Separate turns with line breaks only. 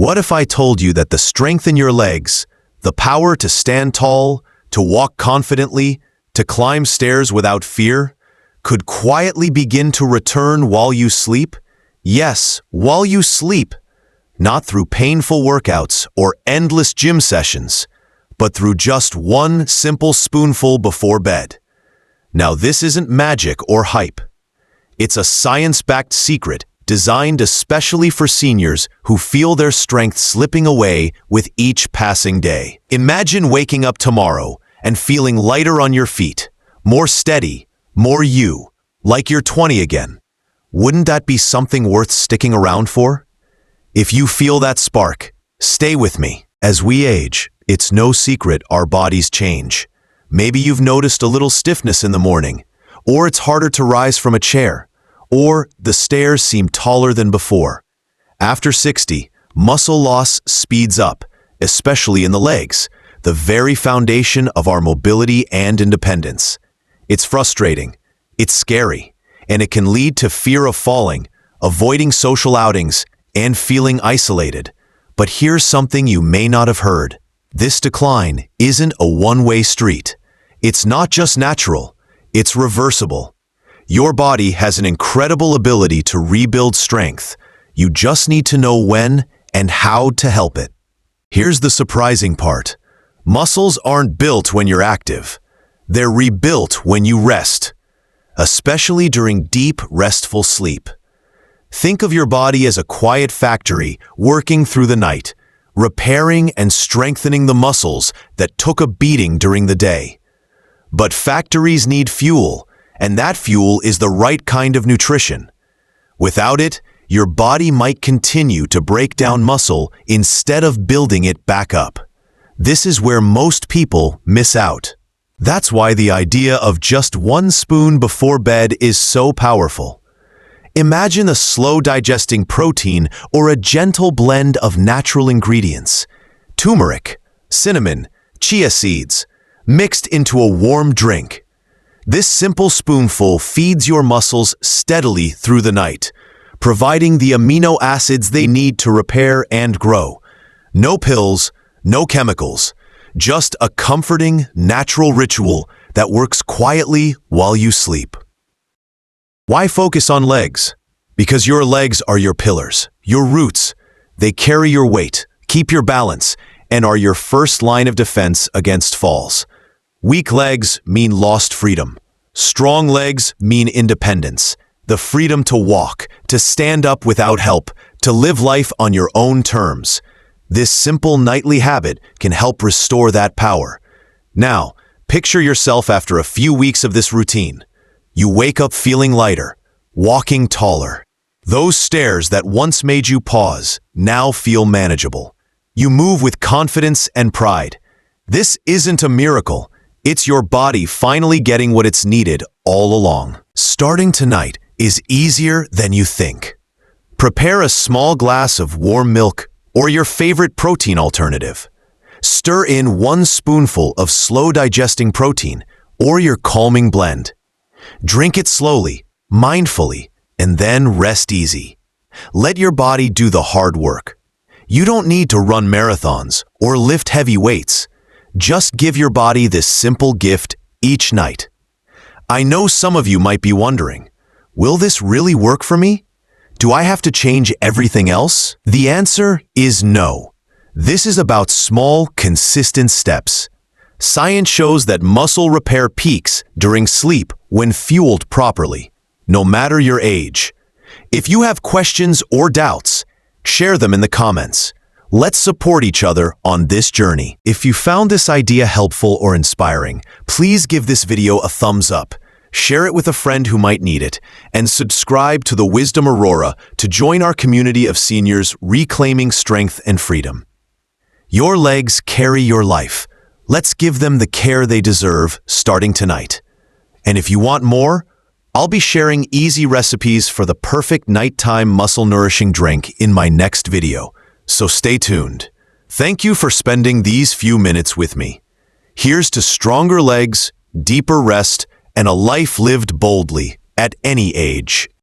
What if I told you that the strength in your legs, the power to stand tall, to walk confidently, to climb stairs without fear, could quietly begin to return while you sleep? Yes, while you sleep. Not through painful workouts or endless gym sessions, but through just one simple spoonful before bed. Now, this isn't magic or hype. It's a science-backed secret designed especially for seniors who feel their strength slipping away with each passing day. Imagine waking up tomorrow and feeling lighter on your feet, more steady, more you, like you're 20 again. Wouldn't that be something worth sticking around for? If you feel that spark, stay with me. As we age, it's no secret our bodies change. Maybe you've noticed a little stiffness in the morning, or it's harder to rise from a chair, or the stairs seem taller than before. After 60, muscle loss speeds up, especially in the legs, the very foundation of our mobility and independence. It's frustrating, it's scary, and it can lead to fear of falling, avoiding social outings, and feeling isolated. But here's something you may not have heard. This decline isn't a one-way street. It's not just natural, it's reversible. Your body has an incredible ability to rebuild strength. You just need to know when and how to help it. Here's the surprising part. Muscles aren't built when you're active. They're rebuilt when you rest, especially during deep, restful sleep. Think of your body as a quiet factory working through the night, repairing and strengthening the muscles that took a beating during the day. But factories need fuel, and that fuel is the right kind of nutrition. Without it, your body might continue to break down muscle instead of building it back up. This is where most people miss out. That's why the idea of just one spoon before bed is so powerful. Imagine a slow-digesting protein or a gentle blend of natural ingredients, turmeric, cinnamon, chia seeds, mixed into a warm drink. This simple spoonful feeds your muscles steadily through the night, providing the amino acids they need to repair and grow. No pills, no chemicals, just a comforting, natural ritual that works quietly while you sleep. Why focus on legs? Because your legs are your pillars, your roots. They carry your weight, keep your balance, and are your first line of defense against falls. Weak legs mean lost freedom. Strong legs mean independence, the freedom to walk, to stand up without help, to live life on your own terms. This simple nightly habit can help restore that power. Now, picture yourself after a few weeks of this routine. You wake up feeling lighter, walking taller. Those stairs that once made you pause now feel manageable. You move with confidence and pride. This isn't a miracle. It's your body finally getting what it's needed all along. Starting tonight is easier than you think. Prepare a small glass of warm milk or your favorite protein alternative. Stir in 1 spoonful of slow-digesting protein or your calming blend. Drink it slowly, mindfully, and then rest easy. Let your body do the hard work. You don't need to run marathons or lift heavy weights. Just give your body this simple gift each night. I know some of you might be wondering, will this really work for me? Do I have to change everything else? The answer is no. This is about small, consistent steps. Science shows that muscle repair peaks during sleep when fueled properly, no matter your age. If you have questions or doubts, share them in the comments. Let's support each other on this journey. If you found this idea helpful or inspiring, please give this video a thumbs up, share it with a friend who might need it, and subscribe to the Wisdom Aurora to join our community of seniors reclaiming strength and freedom. Your legs carry your life. Let's give them the care they deserve starting tonight. And if you want more, I'll be sharing easy recipes for the perfect nighttime muscle-nourishing drink in my next video. So stay tuned. Thank you for spending these few minutes with me. Here's to stronger legs, deeper rest, and a life lived boldly at any age.